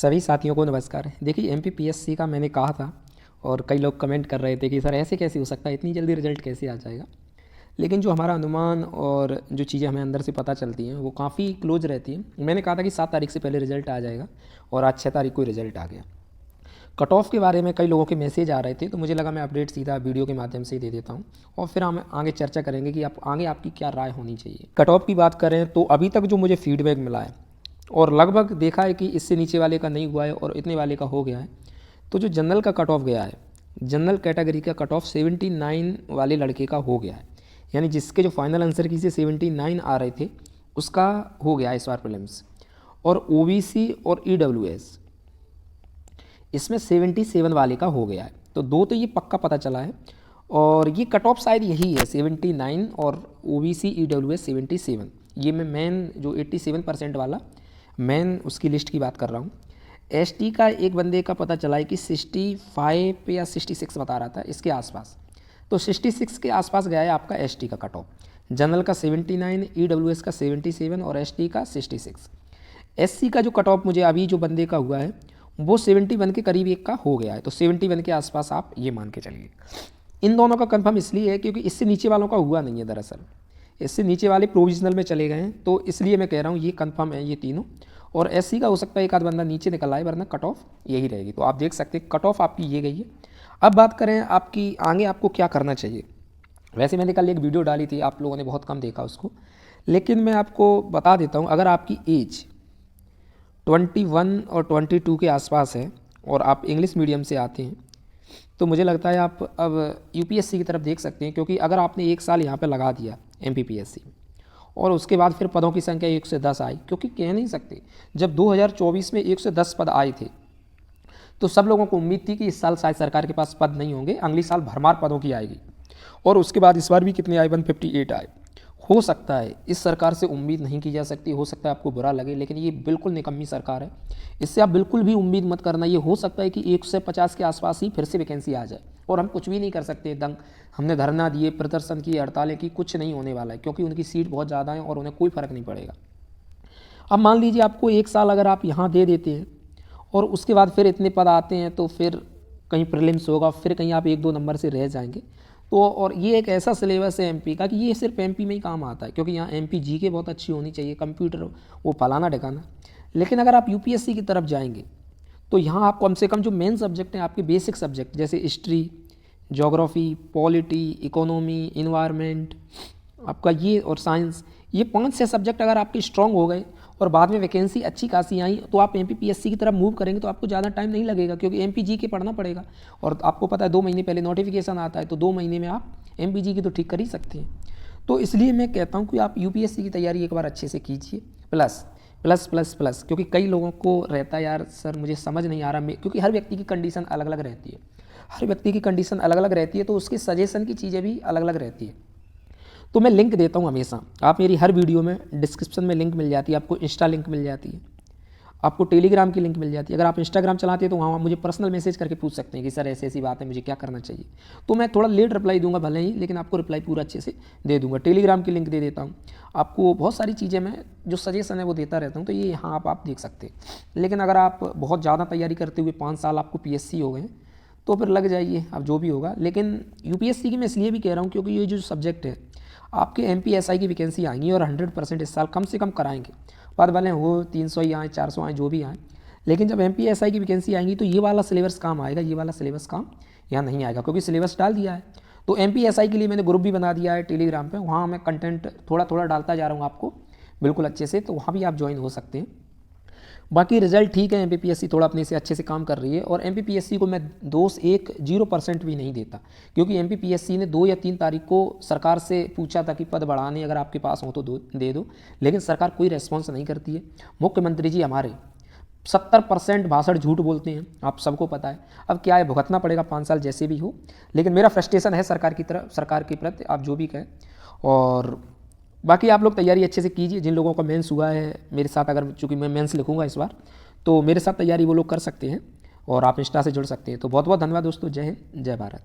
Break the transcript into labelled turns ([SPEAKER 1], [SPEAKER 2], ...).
[SPEAKER 1] सभी साथियों को नमस्कार। देखिए एमपीपीएससी का मैंने कहा था और कई लोग कमेंट कर रहे थे कि सर ऐसे कैसे हो सकता है, इतनी जल्दी रिजल्ट कैसे आ जाएगा। लेकिन जो हमारा अनुमान और जो चीज़ें हमें अंदर से पता चलती हैं वो काफ़ी क्लोज रहती हैं। मैंने कहा था कि 7 तारीख से पहले रिजल्ट आ जाएगा और आज 6 तारीख को रिजल्ट आ गया। कट ऑफ के बारे में कई लोगों के मैसेज आ रहे थे, तो मुझे लगा मैं अपडेट सीधा वीडियो के माध्यम से ही दे देता हूँ और फिर हम आगे चर्चा करेंगे कि आप आगे आपकी क्या राय होनी चाहिए। कट ऑफ की बात करें तो अभी तक जो मुझे फीडबैक मिला है और लगभग देखा है कि इससे नीचे वाले का नहीं हुआ है और इतने वाले का हो गया है। तो जो जनरल का कट ऑफ गया है, जनरल कैटेगरी का कट ऑफ 79 वाले लड़के का हो गया है, यानी जिसके जो फाइनल आंसर की से 79 आ रहे थे उसका हो गया इस बार प्रीलिम्स। और ओबीसी और ईडब्ल्यूएस इसमें 77 वाले का हो गया है। तो दो तो ये पक्का पता चला है और ये कट ऑफ शायद यही है 79 और ओबीसी ईडब्ल्यूएस 77। ये मैं मेन जो 87% वाला मेन उसकी लिस्ट की बात कर रहा हूँ। एसटी का एक बंदे का पता चला है कि 65 पे या 66 बता रहा था, इसके आसपास। तो 66 के आसपास गया है आपका एसटी का कट ऑफ। जनरल का 79, ईडब्ल्यूएस का 77 और एसटी का 66। एससी का जो कट ऑफ मुझे अभी जो बंदे का हुआ है वो 71 के करीब एक का हो गया है। तो 71 के आसपास आप ये मान के चलिए। इन दोनों का कंफर्म इसलिए है क्योंकि इससे नीचे वालों का हुआ नहीं है, दरअसल इससे नीचे वाले प्रोविजनल में चले गए हैं। तो इसलिए मैं कह रहा हूँ ये कंफर्म है ये तीनों। और एससी का हो सकता है एक आध बंदा नीचे निकल आए, वरना कट ऑफ यही रहेगी। तो आप देख सकते हैं कट ऑफ आपकी ये गई है। अब बात करें आपकी आगे आपको क्या करना चाहिए। वैसे मैंने कल एक वीडियो डाली थी, आप लोगों ने बहुत कम देखा उसको, लेकिन मैं आपको बता देता हूँ। अगर आपकी एज 21 और 22 के आसपास है और आप इंग्लिश मीडियम से आते हैं तो मुझे लगता है आप अब यूपीएससी की तरफ देख सकते हैं। क्योंकि अगर आपने एक साल यहाँ पे लगा दिया एमपीपीएससी और उसके बाद फिर पदों की संख्या 1 से 10 आई, क्योंकि कह नहीं सकते जब 2024 में 1 से 10 पद आए थे तो सब लोगों को उम्मीद थी कि इस साल शायद सरकार के पास पद नहीं होंगे, अगली साल भरमार पदों की आएगी। और उसके बाद इस बार भी कितने आए, 158 आए। हो सकता है इस सरकार से उम्मीद नहीं की जा सकती, हो सकता है आपको बुरा लगे, लेकिन ये बिल्कुल निकम्मी सरकार है। इससे आप बिल्कुल भी उम्मीद मत करना। ये हो सकता है कि 150 के आसपास ही फिर से वैकेंसी आ जाए और हम कुछ भी नहीं कर सकते। दंग हमने धरना दिए, प्रदर्शन किए, हड़तालें की, कुछ नहीं होने वाला है क्योंकि उनकी सीट बहुत ज़्यादा है और उन्हें कोई फ़र्क नहीं पड़ेगा। अब मान लीजिए आपको एक साल अगर आप यहाँ दे देते हैं और उसके बाद फिर इतने पद आते हैं तो फिर कहीं प्रीलिम्स होगा, फिर कहीं आप 1-2 नंबर से रह जाएंगे। तो और ये एक ऐसा सिलेबस है एमपी का कि ये सिर्फ एमपी में ही काम आता है, क्योंकि यहाँ एमपी जीके बहुत अच्छी होनी चाहिए, कंप्यूटर वो फलाना ढकाना। लेकिन अगर आप यूपीएससी की तरफ जाएंगे तो यहाँ आप कम से कम जो मेन सब्जेक्ट हैं आपके बेसिक सब्जेक्ट जैसे history, geography, polity, economy, environment आपका ये और साइंस, ये 5-6 सब्जेक्ट अगर आपके स्ट्रॉन्ग हो गए और बाद में वैकेंसी अच्छी खासी आई तो आप एमपीपीएससी की तरफ मूव करेंगे तो आपको ज़्यादा टाइम नहीं लगेगा, क्योंकि एमपीजी के पढ़ना पड़ेगा। और आपको पता है 2 महीने पहले नोटिफिकेशन आता है, तो 2 महीने में आप एमपीजी की तो ठीक कर ही सकते हैं। तो इसलिए मैं कहता हूँ कि आप यूपीएससी की तैयारी एक बार अच्छे से कीजिए। प्लस प्लस प्लस प्लस, क्योंकि कई लोगों को रहता है यार सर मुझे समझ नहीं आ रहा, क्योंकि हर व्यक्ति की कंडीशन अलग अलग रहती है, हर व्यक्ति की कंडीशन अलग अलग रहती है, तो उसके सजेशन की चीज़ें भी अलग अलग रहती है। तो मैं लिंक देता हूँ हमेशा, आप मेरी हर वीडियो में डिस्क्रिप्शन में लिंक मिल जाती है, आपको इंस्टा लिंक मिल जाती है, आपको टेलीग्राम की लिंक मिल जाती है। अगर आप इंस्टाग्राम चलाते हैं तो वहाँ मुझे पर्सनल मैसेज करके पूछ सकते हैं कि सर ऐसी ऐसी बात है, मुझे क्या करना चाहिए। तो मैं थोड़ा लेट रिप्लाई दूंगा भले ही, लेकिन आपको रिप्लाई पूरा अच्छे से दे दूंगा। टेलीग्राम की लिंक दे देता हूँ आपको, बहुत सारी चीज़ें मैं जो सजेशन है वो देता रहता हूँ। तो ये यहाँ आप देख सकते हैं। लेकिन अगर आप बहुत ज़्यादा तैयारी करते हुए 5 साल आपको पीएससी हो गए तो फिर लग जाइए, अब जो भी होगा। लेकिन यूपीएससी की मैं इसलिए भी कह रहा हूँ क्योंकि ये जो सब्जेक्ट है आपके एमपीएसआई की वैकेंसी आएंगी और 100% इस साल कम से कम कराएंगे। पद भले वो 300 ही आए, 400 आए, जो भी आए, लेकिन जब एमपीएसआई की वैकेंसी आएंगी तो ये वाला सिलेबस काम आएगा, ये वाला सिलेबस काम यहाँ नहीं आएगा, क्योंकि सिलेबस डाल दिया है। तो एमपीएसआई के लिए मैंने ग्रुप भी बना दिया है टेलीग्राम पे, वहाँ मैं कंटेंट थोड़ा थोड़ा डालता जा रहा हूँ आपको बिल्कुल अच्छे से, तो वहाँ भी आप ज्वाइन हो सकते हैं। बाकी रिजल्ट ठीक है, एमपीपीएससी थोड़ा अपने से अच्छे से काम कर रही है। और एमपीपीएससी को मैं दोष 0% भी नहीं देता, क्योंकि एमपीपीएससी ने 2 या 3 तारीख को सरकार से पूछा था कि पद बढ़ाने अगर आपके पास हो तो दे दो, लेकिन सरकार कोई रेस्पॉन्स नहीं करती है। मुख्यमंत्री जी हमारे 70% भाषण झूठ बोलते हैं, आप सबको पता है। अब क्या है, भुगतना पड़ेगा 5 साल जैसे भी हो, लेकिन मेरा फ्रस्ट्रेशन है सरकार की तरफ, सरकार के प्रति, आप जो भी कहें। और बाकी आप लोग तैयारी अच्छे से कीजिए। जिन लोगों का मेंस हुआ है मेरे साथ, अगर चूँकि मैं मेंस लिखूंगा इस बार, तो मेरे साथ तैयारी वो लोग कर सकते हैं और आप इंस्टा से जुड़ सकते हैं। तो बहुत बहुत धन्यवाद दोस्तों। जय हिंद, जय भारत।